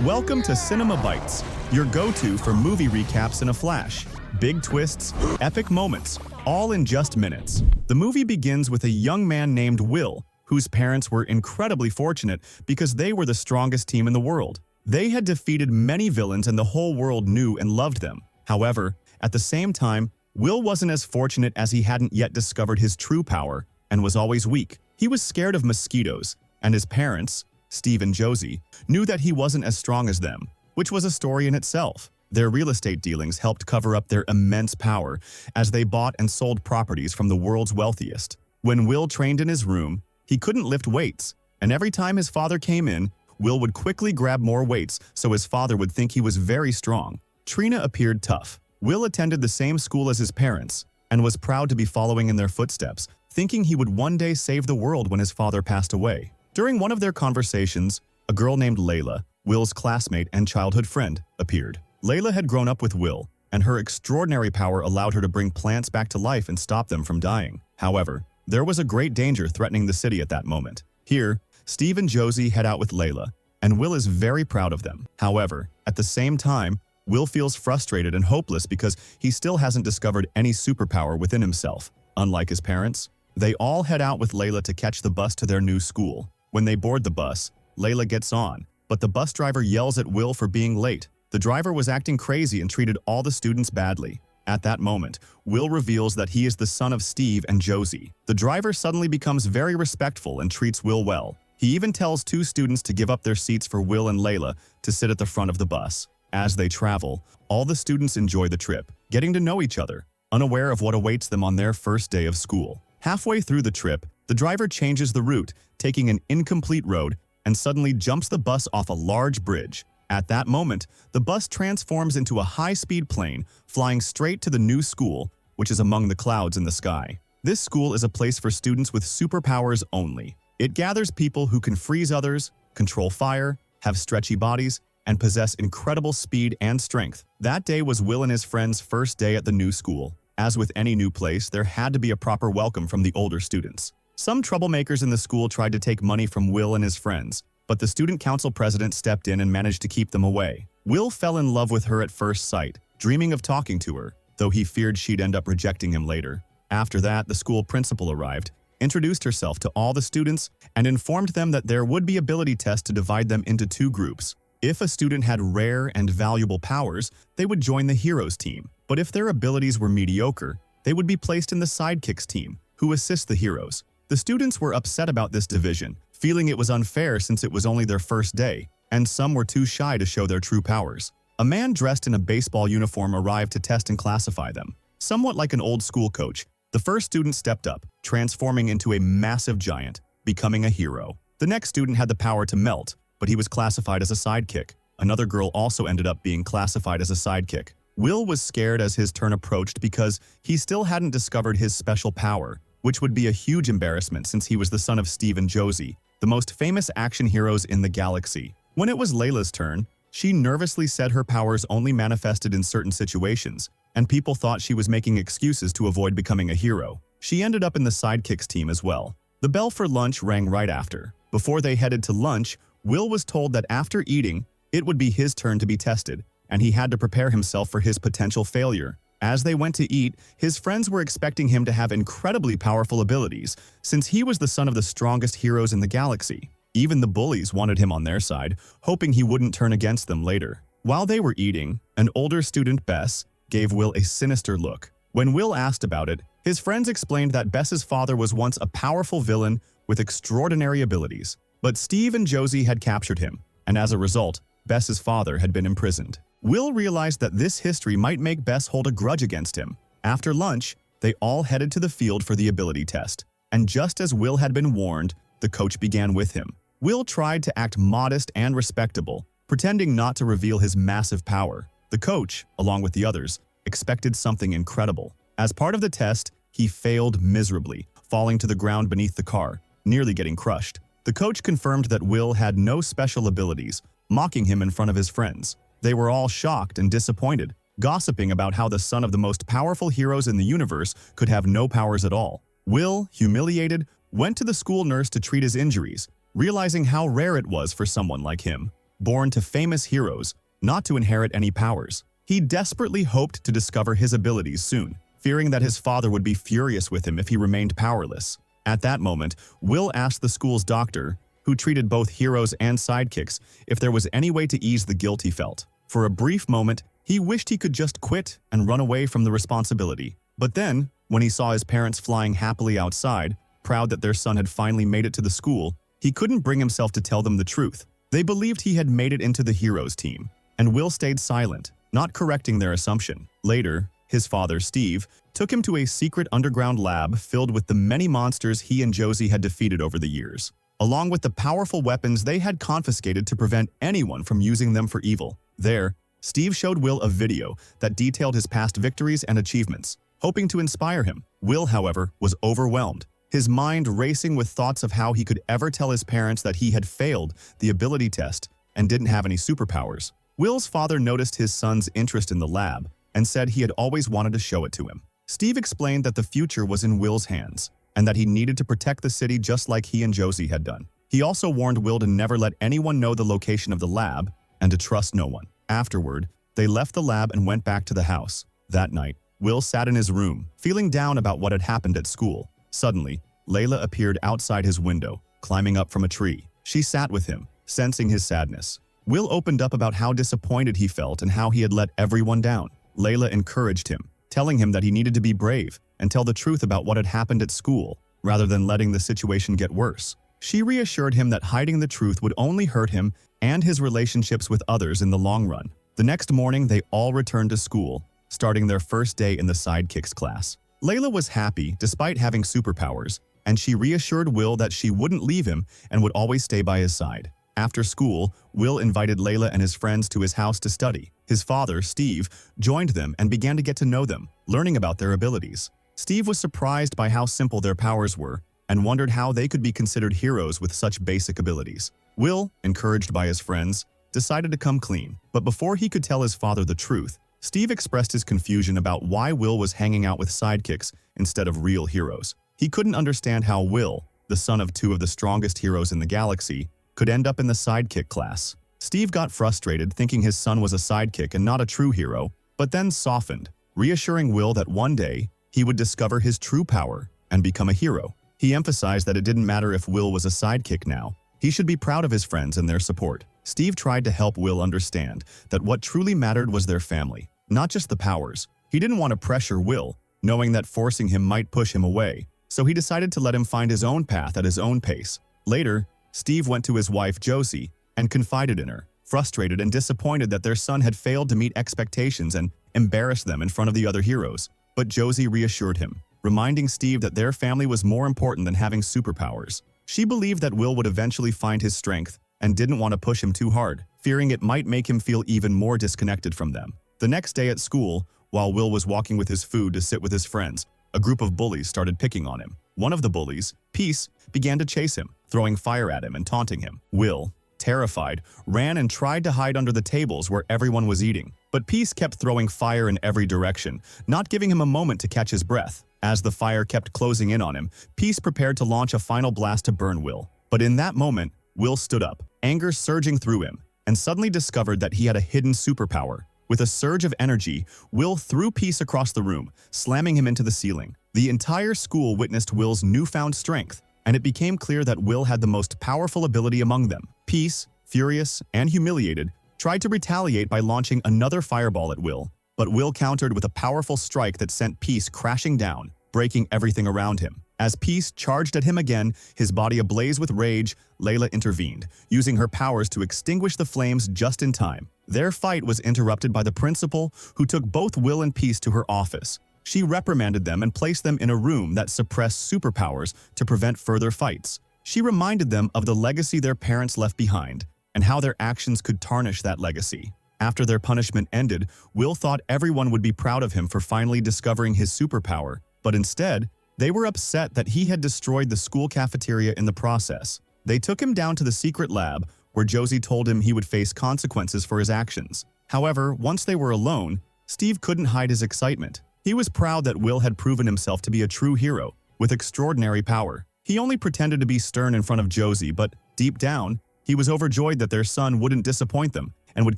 Welcome to Cinema Bites, your go-to for movie recaps in a flash. Big twists, epic moments, all in just minutes. The movie begins with a young man named Will, whose parents were incredibly fortunate because they were the strongest team in the world. They had defeated many villains and the whole world knew and loved them. However, at the same time, Will wasn't as fortunate as he hadn't yet discovered his true power and was always weak. He was scared of mosquitoes, and his parents, Steve and Josie, knew that he wasn't as strong as them, which was a story in itself. Their real estate dealings helped cover up their immense power as they bought and sold properties from the world's wealthiest. When Will trained in his room, he couldn't lift weights, and every time his father came in, Will would quickly grab more weights so his father would think he was very strong. Trina appeared tough. Will attended the same school as his parents and was proud to be following in their footsteps, thinking he would one day save the world when his father passed away. During one of their conversations, a girl named Layla, Will's classmate and childhood friend, appeared. Layla had grown up with Will, and her extraordinary power allowed her to bring plants back to life and stop them from dying. However, there was a great danger threatening the city at that moment. Here, Steve and Josie head out with Layla, and Will is very proud of them. However, at the same time, Will feels frustrated and hopeless because he still hasn't discovered any superpower within himself. Unlike his parents, they all head out with Layla to catch the bus to their new school. When they board the bus, Layla gets on, but the bus driver yells at Will for being late. The driver was acting crazy and treated all the students badly. At that moment, Will reveals that he is the son of Steve and Josie. The driver suddenly becomes very respectful and treats Will well. He even tells two students to give up their seats for Will and Layla to sit at the front of the bus. As they travel, all the students enjoy the trip, getting to know each other, unaware of what awaits them on their first day of school. Halfway through the trip, the driver changes the route, taking an incomplete road, and suddenly jumps the bus off a large bridge. At that moment, the bus transforms into a high-speed plane, flying straight to the new school, which is among the clouds in the sky. This school is a place for students with superpowers only. It gathers people who can freeze others, control fire, have stretchy bodies, and possess incredible speed and strength. That day was Will and his friends' first day at the new school. As with any new place, there had to be a proper welcome from the older students. Some troublemakers in the school tried to take money from Will and his friends, but the student council president stepped in and managed to keep them away. Will fell in love with her at first sight, dreaming of talking to her, though he feared she'd end up rejecting him later. After that, the school principal arrived, introduced herself to all the students, and informed them that there would be ability tests to divide them into two groups. If a student had rare and valuable powers, they would join the heroes team. But if their abilities were mediocre, they would be placed in the sidekicks team, who assist the heroes. The students were upset about this division, feeling it was unfair since it was only their first day, and some were too shy to show their true powers. A man dressed in a baseball uniform arrived to test and classify them. Somewhat like an old school coach, the first student stepped up, transforming into a massive giant, becoming a hero. The next student had the power to melt, but he was classified as a sidekick. Another girl also ended up being classified as a sidekick. Will was scared as his turn approached because he still hadn't discovered his special power, which would be a huge embarrassment since he was the son of Steve and Josie, the most famous action heroes in the galaxy. When it was Layla's turn, she nervously said her powers only manifested in certain situations, and people thought she was making excuses to avoid becoming a hero. She ended up in the sidekicks team as well. The bell for lunch rang right after. Before they headed to lunch, Will was told that after eating, it would be his turn to be tested, and he had to prepare himself for his potential failure. As they went to eat, his friends were expecting him to have incredibly powerful abilities, since he was the son of the strongest heroes in the galaxy. Even the bullies wanted him on their side, hoping he wouldn't turn against them later. While they were eating, an older student, Bess, gave Will a sinister look. When Will asked about it, his friends explained that Bess's father was once a powerful villain with extraordinary abilities. But Steve and Josie had captured him, and as a result, Bess's father had been imprisoned. Will realized that this history might make Bess hold a grudge against him. After lunch, they all headed to the field for the ability test, and just as Will had been warned, the coach began with him. Will tried to act modest and respectable, pretending not to reveal his massive power. The coach, along with the others, expected something incredible. As part of the test, he failed miserably, falling to the ground beneath the car, nearly getting crushed. The coach confirmed that Will had no special abilities, mocking him in front of his friends. They were all shocked and disappointed, gossiping about how the son of the most powerful heroes in the universe could have no powers at all. Will, humiliated, went to the school nurse to treat his injuries, realizing how rare it was for someone like him. born to famous heroes, not to inherit any powers. He desperately hoped to discover his abilities soon, fearing that his father would be furious with him if he remained powerless. At that moment, Will asked the school's doctor, who treated both heroes and sidekicks, if there was any way to ease the guilt he felt. For a brief moment, he wished he could just quit and run away from the responsibility. But then, when he saw his parents flying happily outside, proud that their son had finally made it to the school, he couldn't bring himself to tell them the truth. They believed he had made it into the heroes team, and Will stayed silent, not correcting their assumption. Later, his father, Steve, took him to a secret underground lab filled with the many monsters he and Josie had defeated over the years, along with the powerful weapons they had confiscated to prevent anyone from using them for evil. There, Steve showed Will a video that detailed his past victories and achievements, hoping to inspire him. Will, however, was overwhelmed, his mind racing with thoughts of how he could ever tell his parents that he had failed the ability test and didn't have any superpowers. Will's father noticed his son's interest in the lab and said he had always wanted to show it to him. Steve explained that the future was in Will's hands and that he needed to protect the city just like he and Josie had done. He also warned Will to never let anyone know the location of the lab and to trust no one. Afterward, they left the lab and went back to the house. That night, Will sat in his room, feeling down about what had happened at school. Suddenly, Layla appeared outside his window, climbing up from a tree. She sat with him, sensing his sadness. Will opened up about how disappointed he felt and how he had let everyone down. Layla encouraged him, telling him that he needed to be brave and tell the truth about what had happened at school, rather than letting the situation get worse. She reassured him that hiding the truth would only hurt him and his relationships with others in the long run. The next morning, they all returned to school, starting their first day in the sidekicks class. Layla was happy despite having superpowers, and she reassured Will that she wouldn't leave him and would always stay by his side. After school, Will invited Layla and his friends to his house to study. His father, Steve, joined them and began to get to know them, learning about their abilities. Steve was surprised by how simple their powers were and wondered how they could be considered heroes with such basic abilities. Will, encouraged by his friends, decided to come clean. But before he could tell his father the truth, Steve expressed his confusion about why Will was hanging out with sidekicks instead of real heroes. He couldn't understand how Will, the son of two of the strongest heroes in the galaxy, could end up in the sidekick class. Steve got frustrated thinking his son was a sidekick and not a true hero, but then softened, reassuring Will that one day he would discover his true power and become a hero. He emphasized that it didn't matter if Will was a sidekick now. He should be proud of his friends and their support. Steve tried to help Will understand that what truly mattered was their family, not just the powers. He didn't want to pressure Will, knowing that forcing him might push him away, so he decided to let him find his own path at his own pace. Later, Steve went to his wife Josie and confided in her, frustrated and disappointed that their son had failed to meet expectations and embarrassed them in front of the other heroes. But Josie reassured him, reminding Steve that their family was more important than having superpowers. She believed that Will would eventually find his strength and didn't want to push him too hard, fearing it might make him feel even more disconnected from them. The next day at school, while Will was walking with his food to sit with his friends, a group of bullies started picking on him. One of the bullies, Peace, began to chase him, throwing fire at him and taunting him. Will, terrified, ran and tried to hide under the tables where everyone was eating. But Peace kept throwing fire in every direction, not giving him a moment to catch his breath. As the fire kept closing in on him, Peace prepared to launch a final blast to burn Will. But in that moment, Will stood up, anger surging through him, and suddenly discovered that he had a hidden superpower. With a surge of energy, Will threw Peace across the room, slamming him into the ceiling. The entire school witnessed Will's newfound strength, and it became clear that Will had the most powerful ability among them. Peace, furious and humiliated, tried to retaliate by launching another fireball at Will, but Will countered with a powerful strike that sent Peace crashing down, breaking everything around him. As Peace charged at him again, his body ablaze with rage, Layla intervened, using her powers to extinguish the flames just in time. Their fight was interrupted by the principal, who took both Will and Peace to her office. She reprimanded them and placed them in a room that suppressed superpowers to prevent further fights. She reminded them of the legacy their parents left behind and how their actions could tarnish that legacy. After their punishment ended, Will thought everyone would be proud of him for finally discovering his superpower, but instead, they were upset that he had destroyed the school cafeteria in the process. They took him down to the secret lab, where Josie told him he would face consequences for his actions. However, once they were alone, Steve couldn't hide his excitement. He was proud that Will had proven himself to be a true hero, with extraordinary power. He only pretended to be stern in front of Josie, but deep down, He was overjoyed that their son wouldn't disappoint them and would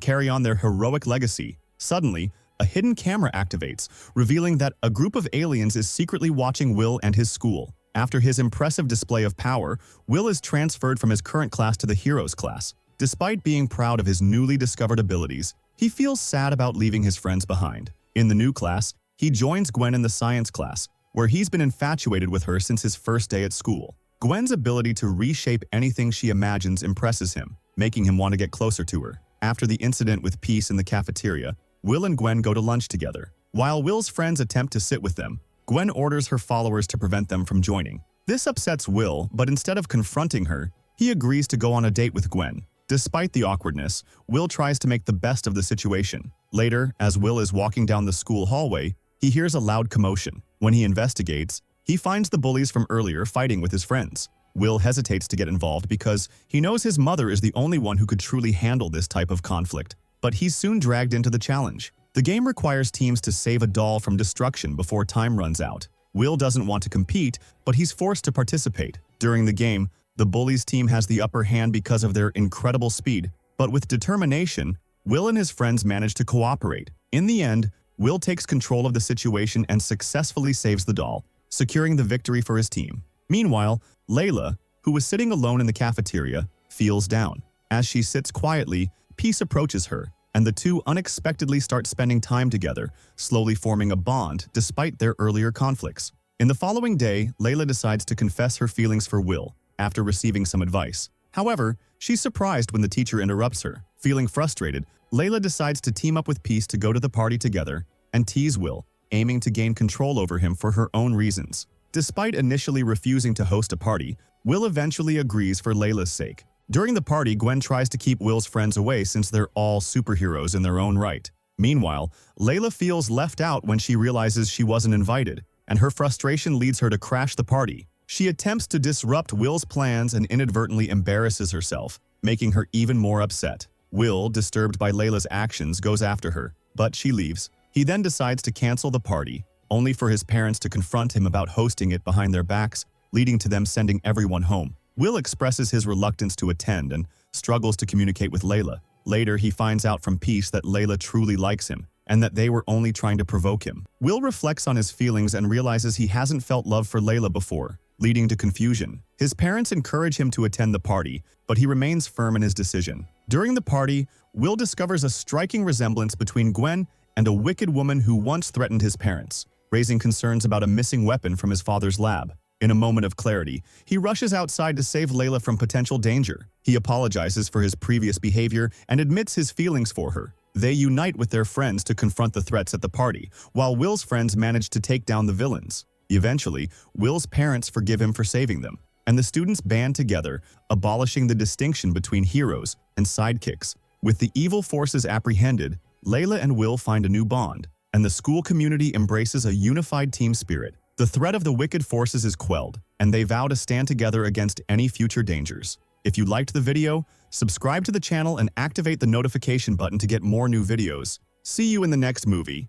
carry on their heroic legacy. Suddenly, a hidden camera activates, revealing that a group of aliens is secretly watching Will and his school. After his impressive display of power, Will is transferred from his current class to the Heroes class. Despite being proud of his newly discovered abilities, he feels sad about leaving his friends behind. In the new class, he joins Gwen in the science class, where he's been infatuated with her since his first day at school. Gwen's ability to reshape anything she imagines impresses him, making him want to get closer to her. After the incident with Peace in the cafeteria, Will and Gwen go to lunch together. While Will's friends attempt to sit with them, Gwen orders her followers to prevent them from joining. This upsets Will, but instead of confronting her, he agrees to go on a date with Gwen. Despite the awkwardness, Will tries to make the best of the situation. Later, as Will is walking down the school hallway, he hears a loud commotion. When he investigates, he finds the bullies from earlier fighting with his friends. Will hesitates to get involved because he knows his mother is the only one who could truly handle this type of conflict. But he's soon dragged into the challenge. The game requires teams to save a doll from destruction before time runs out. Will doesn't want to compete, but he's forced to participate. During the game, the bullies team has the upper hand because of their incredible speed, but with determination, Will and his friends manage to cooperate. In the end, Will takes control of the situation and successfully saves the doll, securing the victory for his team. Meanwhile, Layla, who was sitting alone in the cafeteria, feels down. As she sits quietly, Peace approaches her, and the two unexpectedly start spending time together, slowly forming a bond despite their earlier conflicts. In the following day, Layla decides to confess her feelings for Will after receiving some advice. However, she's surprised when the teacher interrupts her. Feeling frustrated, Layla decides to team up with Peace to go to the party together and tease Will, aiming to gain control over him for her own reasons. Despite initially refusing to host a party, Will eventually agrees for Layla's sake. During the party, Gwen tries to keep Will's friends away since they're all superheroes in their own right. Meanwhile, Layla feels left out when she realizes she wasn't invited, and her frustration leads her to crash the party. She attempts to disrupt Will's plans and inadvertently embarrasses herself, making her even more upset. Will, disturbed by Layla's actions, goes after her, but she leaves. He then decides to cancel the party, only for his parents to confront him about hosting it behind their backs, leading to them sending everyone home. Will expresses his reluctance to attend and struggles to communicate with Layla. Later, he finds out from Peace that Layla truly likes him, and that they were only trying to provoke him. Will reflects on his feelings and realizes he hasn't felt love for Layla before, leading to confusion. His parents encourage him to attend the party, but he remains firm in his decision. During the party, Will discovers a striking resemblance between Gwen and a wicked woman who once threatened his parents, raising concerns about a missing weapon from his father's lab. In a moment of clarity, he rushes outside to save Layla from potential danger. He apologizes for his previous behavior and admits his feelings for her. They unite with their friends to confront the threats at the party, while Will's friends manage to take down the villains. Eventually, Will's parents forgive him for saving them, and the students band together, abolishing the distinction between heroes and sidekicks. With the evil forces apprehended, Layla and Will find a new bond, and the school community embraces a unified team spirit. The threat of the wicked forces is quelled, and they vow to stand together against any future dangers. If you liked the video, subscribe to the channel and activate the notification button to get more new videos. See you in the next movie.